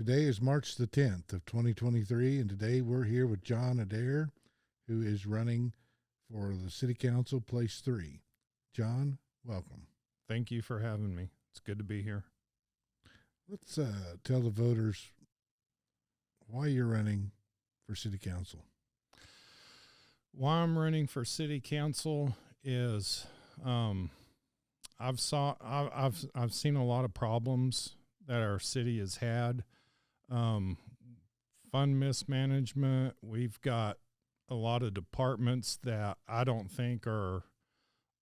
Today is March the 10th of 2023, and today we're here with John Adair, who is running for the City Council, Place 3. John, welcome. Thank you for having me. It's good to be here. Let's tell the voters why you're running for City Council. Why I'm running for City Council is I've seen a lot of problems that our city has had. Fund mismanagement. We've got a lot of departments that I don't think are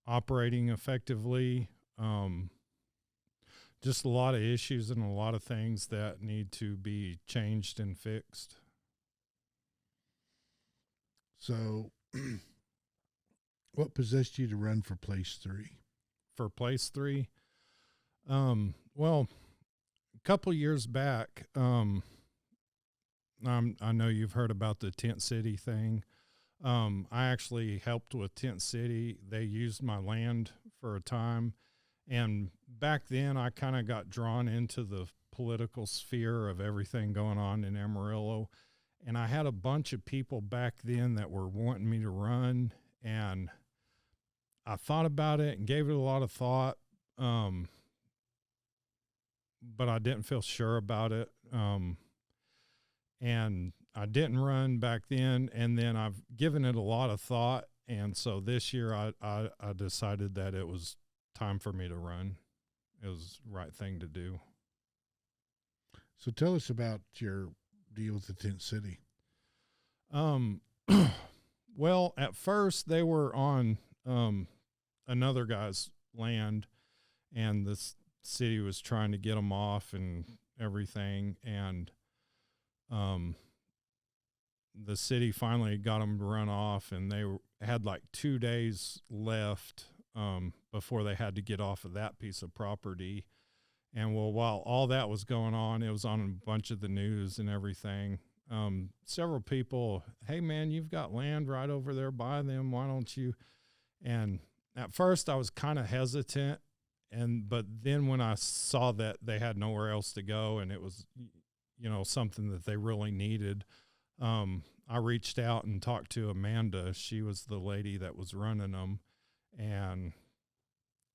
operating effectively. Just a lot of issues and a lot of things that need to be changed and fixed. So, what possessed you to run for Place 3? For Place 3? Well, a couple years back, I know you've heard about the Tent City thing. I actually helped with Tent City. They used my land for a time. And back then, I kind of got drawn into the political sphere of everything going on in Amarillo. And I had a bunch of people back then that were wanting me to run. And I thought about it and gave it a lot of thought. But I didn't feel sure about it. And I didn't run back then. And then I've given it a lot of thought. And so this year I decided that it was time for me to run. It was the right thing to do. So tell us about your deal with the Tent City. Well, at first they were on another guy's land, and the city was trying to get them off and everything. And the city finally got them to run off, and they had like 2 days left before they had to get off of that piece of property. And well, while all that was going on, it was on a bunch of the news and everything. Several people, hey man, you've got land right over there by them. Why don't you? And at first I was kind of hesitant. But then when I saw that they had nowhere else to go and it was, something that they really needed, I reached out and talked to Amanda. She was the lady that was running them. And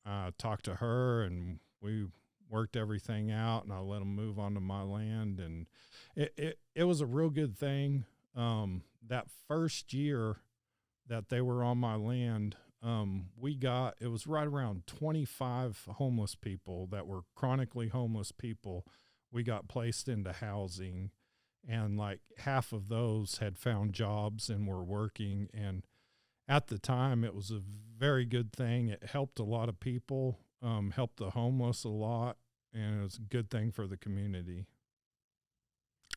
I talked to her, and we worked everything out, and I let them move onto my land. And it was a real good thing. That first year that they were on my land, it was right around 25 homeless people that were chronically homeless people. We got placed into housing, and like half of those had found jobs and were working. And at the time, it was a very good thing. It helped a lot of people, helped the homeless a lot, and it was a good thing for the community.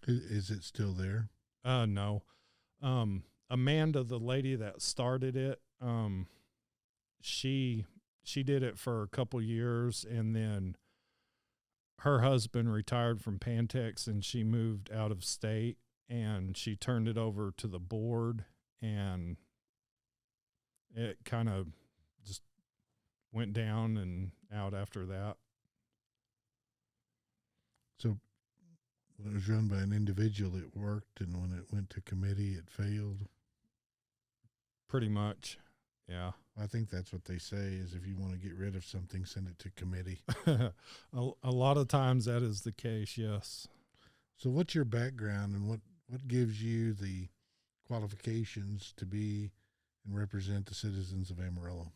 Is it still there? No. Amanda, the lady that started it, she did it for a couple years, and then her husband retired from Pantex, and she moved out of state, and she turned it over to the board, and it kind of just went down and out after that. So when it was run by an individual, it worked, and when it went to committee, it failed? Pretty much, yeah. I think that's what they say, is if you want to get rid of something, send it to committee. A lot of times that is the case, yes. So what's your background, and what gives you the qualifications to be and represent the citizens of Amarillo?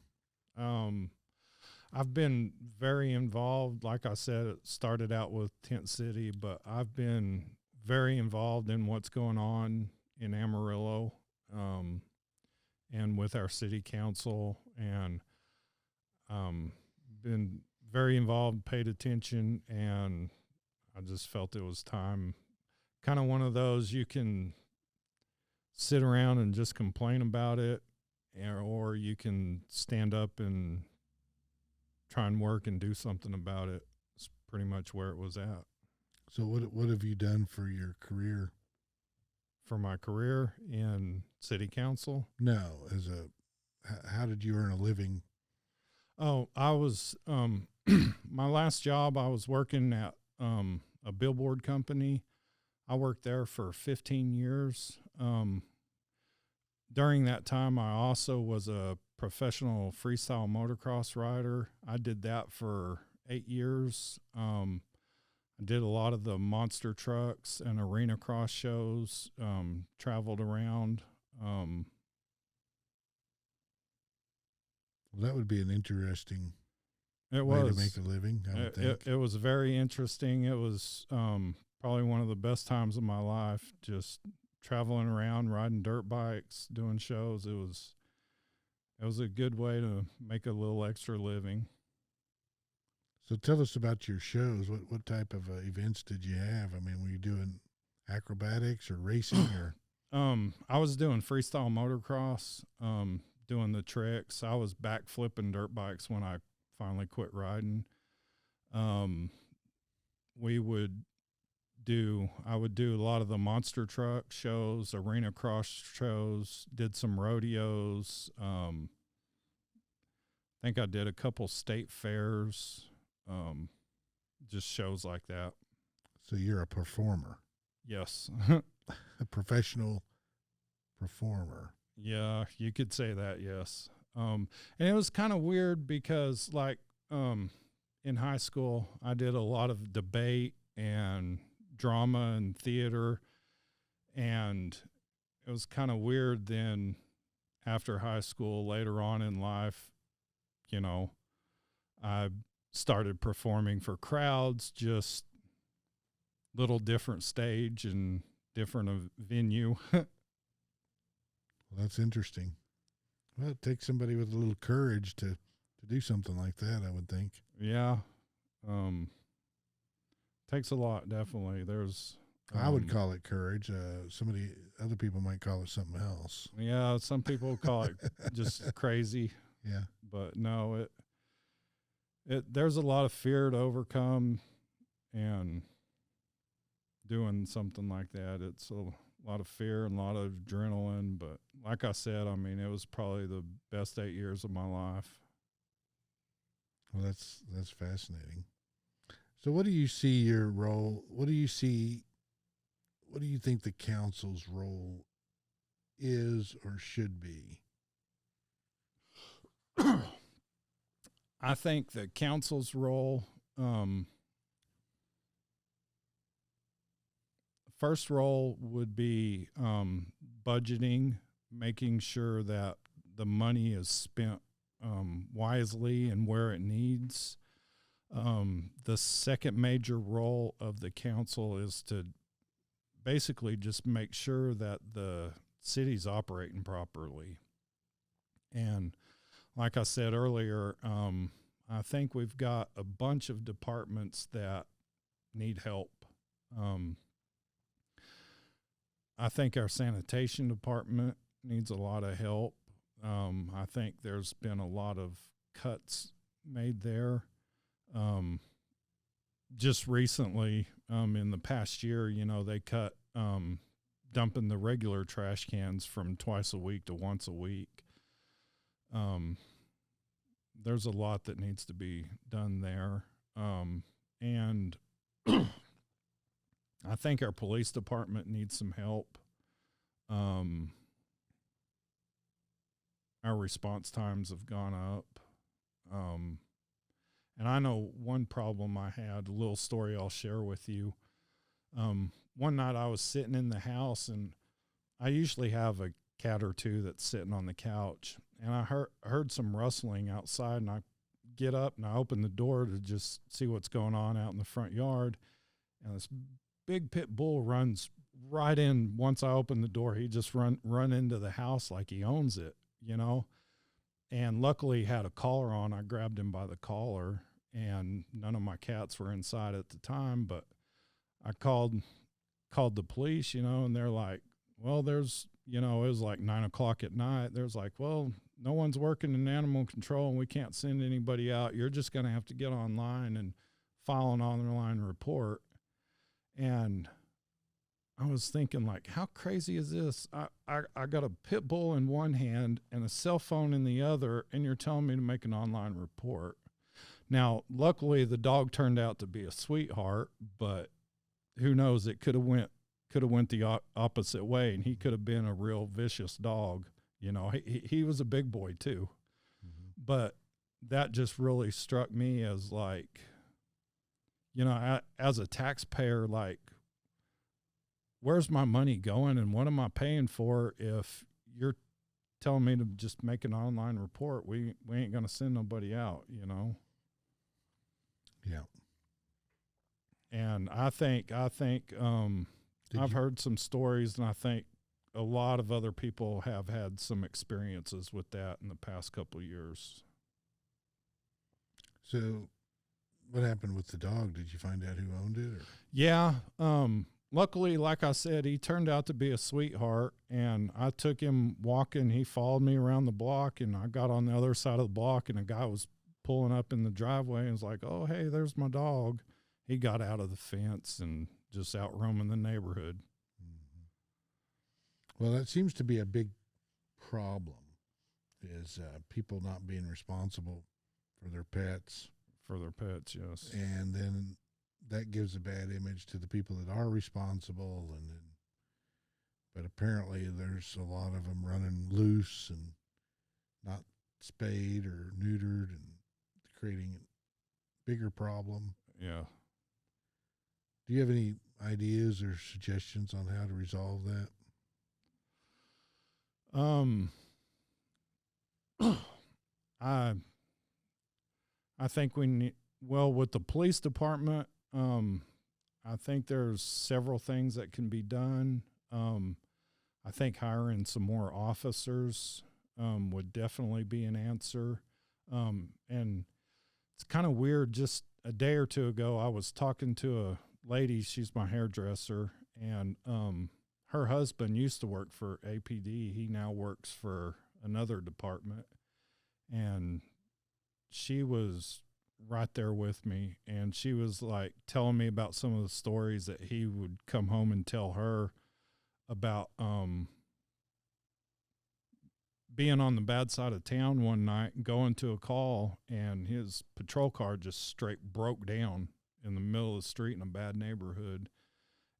I've been very involved. Like I said, it started out with Tent City, but I've been very involved in what's going on in Amarillo, and with our city council, and been very involved, paid attention, and I just felt it was time. Kind of one of those, you can sit around and just complain about it, or you can stand up and try and work and do something about it. It's pretty much where it was at. So what have you done for your career? For my career in city council? No, how did you earn a living? Oh, I was, my last job, I was working at a billboard company. I worked there for 15 years. During that time, I also was a professional freestyle motocross rider. I did that for 8 years. I did a lot of the monster trucks and arena cross shows, traveled around. Well, that would be an interesting way to make a living, I would think. It was very interesting. It was probably one of the best times of my life, just traveling around, riding dirt bikes, doing shows. It was a good way to make a little extra living. So tell us about your shows. What type of events did you have? I mean, were you doing acrobatics or racing or? I was doing freestyle motocross, doing the tricks. I was back flipping dirt bikes when I finally quit riding. I would do a lot of the monster truck shows, arena cross shows, did some rodeos. I think I did a couple state fairs, just shows like that. So you're a performer. Yes. A professional performer. Yeah, you could say that, yes. And it was kind of weird because, like, in high school, I did a lot of debate and drama and theater, and it was kind of weird then after high school, later on in life, I started performing for crowds, just little different stage and different venue. Well, that's interesting. Well, it takes somebody with a little courage to do something like that, I would think. Yeah. Takes a lot, definitely. There's I would call it courage. Other people might call it something else. Yeah, some people call it just crazy. Yeah. But no, there's a lot of fear to overcome, and doing something like that, it's a lot of fear and a lot of adrenaline. But like I said, I mean, it was probably the best 8 years of my life. Well, that's fascinating. So what do you see your role? What do you think the council's role is or should be? I think the council's role, first role would be budgeting, making sure that the money is spent wisely and where it needs. The second major role of the council is to basically just make sure that the city's operating properly. And like I said earlier, I think we've got a bunch of departments that need help. I think our sanitation department needs a lot of help. I think there's been a lot of cuts made there. Just recently, in the past year, they cut dumping the regular trash cans from twice a week to once a week. There's a lot that needs to be done there. And I think our police department needs some help. Our response times have gone up. And I know one problem I had, a little story I'll share with you. One night I was sitting in the house, and I usually have a cat or two that's sitting on the couch, and I heard some rustling outside, and I get up and I open the door to just see what's going on out in the front yard, and this big pit bull runs right in. Once I open the door, he just run into the house like he owns it, and luckily he had a collar on. I grabbed him by the collar, and none of my cats were inside at the time, but I called the police, and they're like, well, there's, it was like 9:00 at night. There's like, well, no one's working in animal control and we can't send anybody out. You're just going to have to get online and file an online report. And I was thinking, like, how crazy is this? I got a pit bull in one hand and a cell phone in the other, and you're telling me to make an online report. Now, luckily, the dog turned out to be a sweetheart, but who knows? It could have went could have went the opposite way, and he could have been a real vicious dog. You know, he was a big boy too. Mm-hmm. But that just really struck me as like, you know, as a taxpayer, like, where's my money going and what am I paying for if you're telling me to just make an online report? We ain't going to send nobody out, you know? Yeah. And I think I've heard some stories, and I think a lot of other people have had some experiences with that in the past couple of years. So what happened with the dog? Did you find out who owned it? Or? Yeah. Luckily, like I said, he turned out to be a sweetheart, and I took him walking. He followed me around the block, and I got on the other side of the block, and a guy was pulling up in the driveway and was like, "Oh, hey, there's my dog." He got out of the fence and just out roaming the neighborhood. Mm-hmm. Well, that seems to be a big problem, is people not being responsible for their pets. For their pets, yes. And then that gives a bad image to the people that are responsible, but apparently there's a lot of them running loose and not spayed or neutered, and creating a bigger problem. Yeah. Do you have any ideas or suggestions on how to resolve that? I think we need, well, with the police department, I think there's several things that can be done. I think hiring some more officers would definitely be an answer. And it's kind of weird. Just a day or two ago, I was talking to a lady. She's my hairdresser, and her husband used to work for APD. He now works for another department, and she was right there with me, and she was like telling me about some of the stories that he would come home and tell her about being on the bad side of town one night, going to a call, and his patrol car just straight broke down in the middle of the street in a bad neighborhood,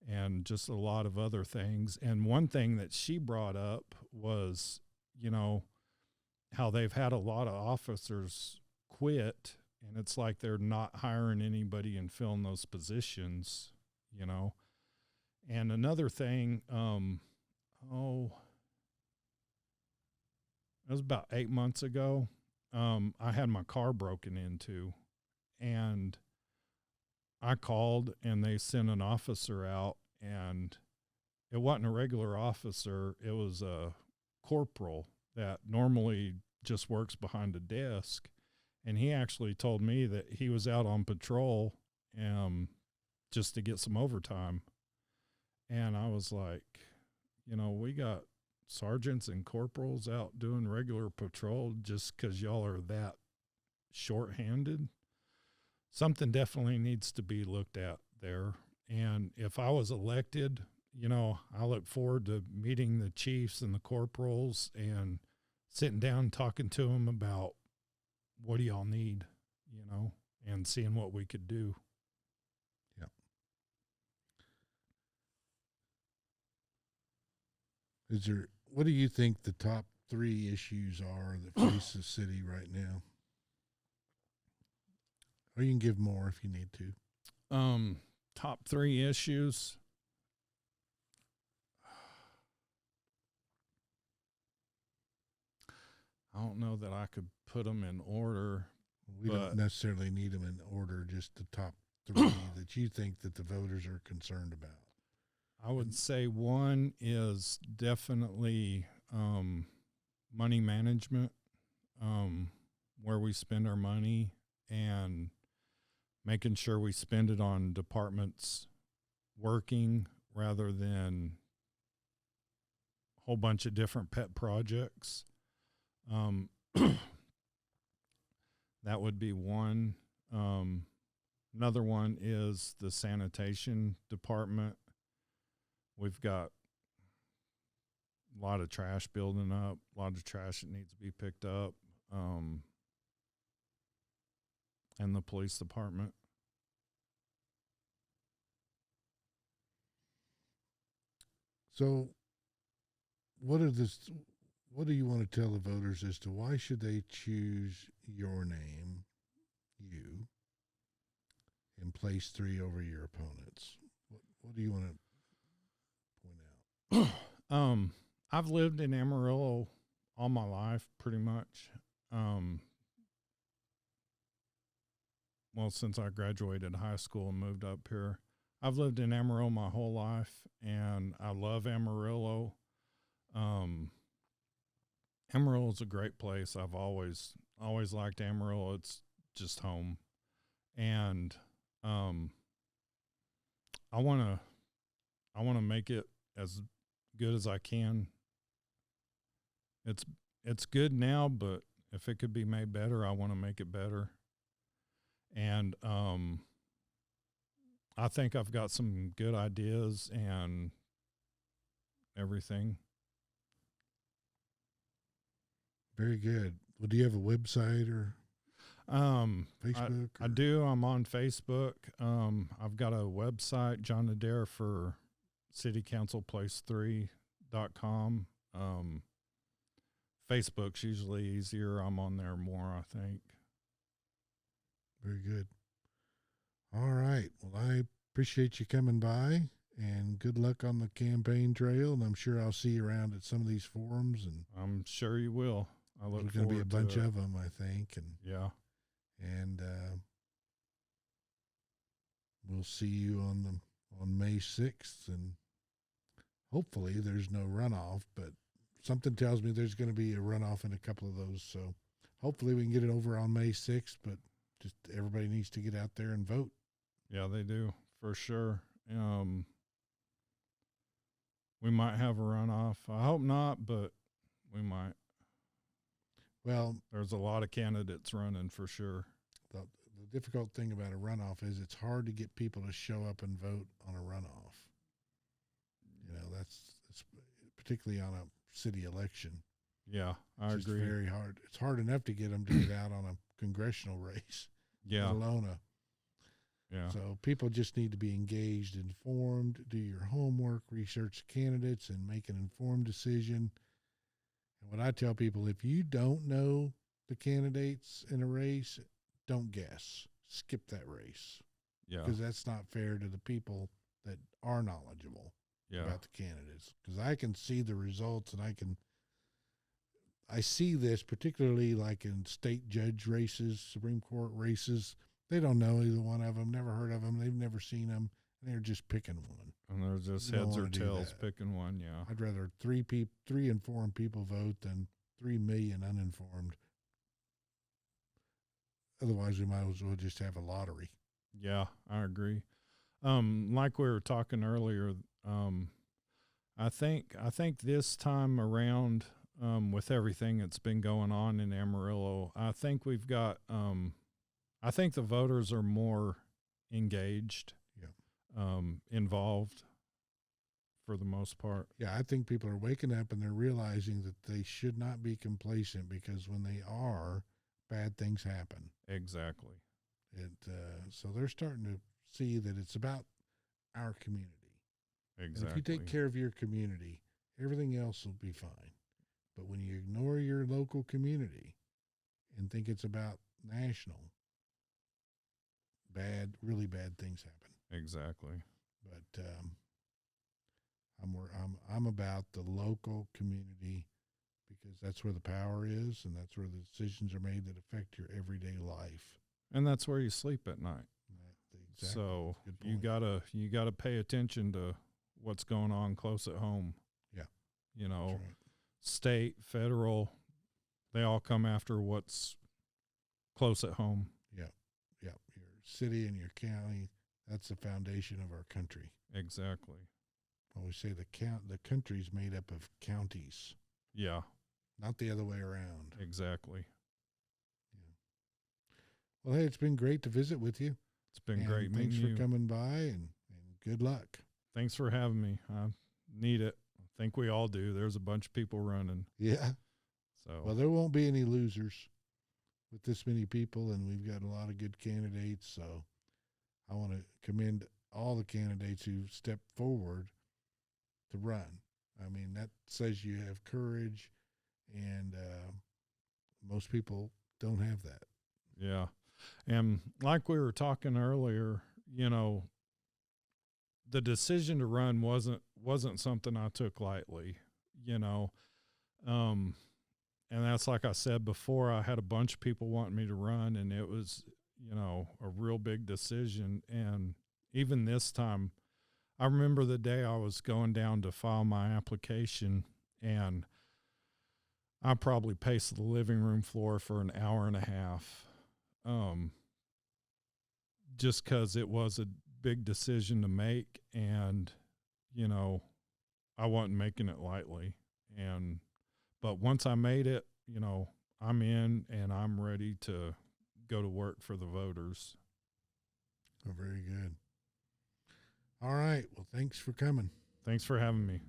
and just a lot of other things. And one thing that she brought up was, you know, how they've had a lot of officers quit, and it's like they're not hiring anybody and filling those positions, you know. And another thing, it was about 8 months ago. I had my car broken into, and I called, and they sent an officer out, and it wasn't a regular officer. It was a corporal that normally just works behind a desk. And he actually told me that he was out on patrol just to get some overtime. And I was like, you know, we got sergeants and corporals out doing regular patrol just because y'all are that shorthanded. Something definitely needs to be looked at there. And if I was elected, you know, I look forward to meeting the chiefs and the corporals and sitting down and talking to them about, what do y'all need, you know, and seeing what we could do. Yeah. What do you think the top 3 issues are that face the city right now? Or you can give more if you need to. Top 3 issues. I don't know that I could put them in order. We don't necessarily need them in order, just the top 3 that you think that the voters are concerned about. I would say one is definitely money management, where we spend our money, and making sure we spend it on departments working rather than a whole bunch of different pet projects. That would be one. Another one is the sanitation department. We've got a lot of trash building up, a lot of trash that needs to be picked up, and the police department. So, what do you want to tell the voters as to why should they choose your name, you, in place 3 over your opponents? What do you want to point out? I've lived in Amarillo all my life, pretty much. Well, since I graduated high school and moved up here, I've lived in Amarillo my whole life, and I love Amarillo. Amarillo is a great place. I've always liked Amarillo. It's just home, and I want to make it as good as I can. It's good now, but if it could be made better, I want to make it better. And I think I've got some good ideas and everything. Very good. Well, do you have a website or Facebook? I do. I'm on Facebook. I've got a website, John Adair for City Council Place 3.com. Facebook's usually easier. I'm on there more, I think. Very good. All right. Well, I appreciate you coming by, and good luck on the campaign trail. And I'm sure I'll see you around at some of these forums. And I'm sure you will. I look there's going to be a bunch of of them, I think. And yeah. And we'll see you on May 6th, and hopefully there's no runoff. But something tells me there's going to be a runoff in a couple of those. So hopefully we can get it over on May 6th. But just everybody needs to get out there and vote. Yeah, they do, for sure. We might have a runoff. I hope not, but we might. Well, there's a lot of candidates running for sure. The difficult thing about a runoff is it's hard to get people to show up and vote on a runoff. You know, that's particularly on a city election. Yeah, I it's agree. It's very hard. It's hard enough to get them to get out on a congressional race. Yeah. Let alone yeah. So people just need to be engaged, informed, do your homework, research candidates, and make an informed decision. And what I tell people, if you don't know the candidates in a race, don't guess. Skip that race. Yeah. Because that's not fair to the people that are knowledgeable about the candidates. Because I can see the results, and I see this particularly like in state judge races, Supreme Court races. They don't know either one of them, never heard of them, they've never seen them, and they're just picking one. And they're just heads or tails picking one, yeah. I'd rather 3 informed people vote than 3 million uninformed. Otherwise, we might as well just have a lottery. Yeah, I agree. Like we were talking earlier, I think this time around, with everything that's been going on in Amarillo, I think we've got. I think the voters are more engaged, involved, for the most part. Yeah, I think people are waking up and they're realizing that they should not be complacent, because when they are, bad things happen. Exactly. So they're starting to see that it's about our community. Exactly. And if you take care of your community, everything else will be fine. But when you ignore your local community and think it's about national, really bad things happen. Exactly. But I'm about the local community, because that's where the power is, and that's where the decisions are made that affect your everyday life. And that's where you sleep at night. Exactly. So you gotta pay attention to what's going on close at home. Yeah. You know, right. State, federal, they all come after what's close at home. Yeah. Yeah. Your city and your county, that's the foundation of our country. Exactly. Well, we say the country's made up of counties. Yeah. Not the other way around. Exactly. Yeah. Well, hey, it's been great to visit with you. It's been great meeting you. Thanks for coming by, and good luck. Thanks for having me. I need it. I think we all do. There's a bunch of people running. Yeah. So. Well, there won't be any losers with this many people, and we've got a lot of good candidates. So I want to commend all the candidates who stepped forward to run. I mean, that says you have courage, and most people don't have that. Yeah. And like we were talking earlier, you know, the decision to run wasn't something I took lightly, you know. Um and that's like I said before, I had a bunch of people wanting me to run, and it was, you know, a real big decision. And even this time, I remember the day I was going down to file my application, and I probably paced the living room floor for an hour and a half. Just because it was a big decision to make, and you know, I wasn't making it lightly. And but once I made it, you know, I'm in and I'm ready to go to work for the voters. Oh, very good. All right. Well, thanks for coming. Thanks for having me.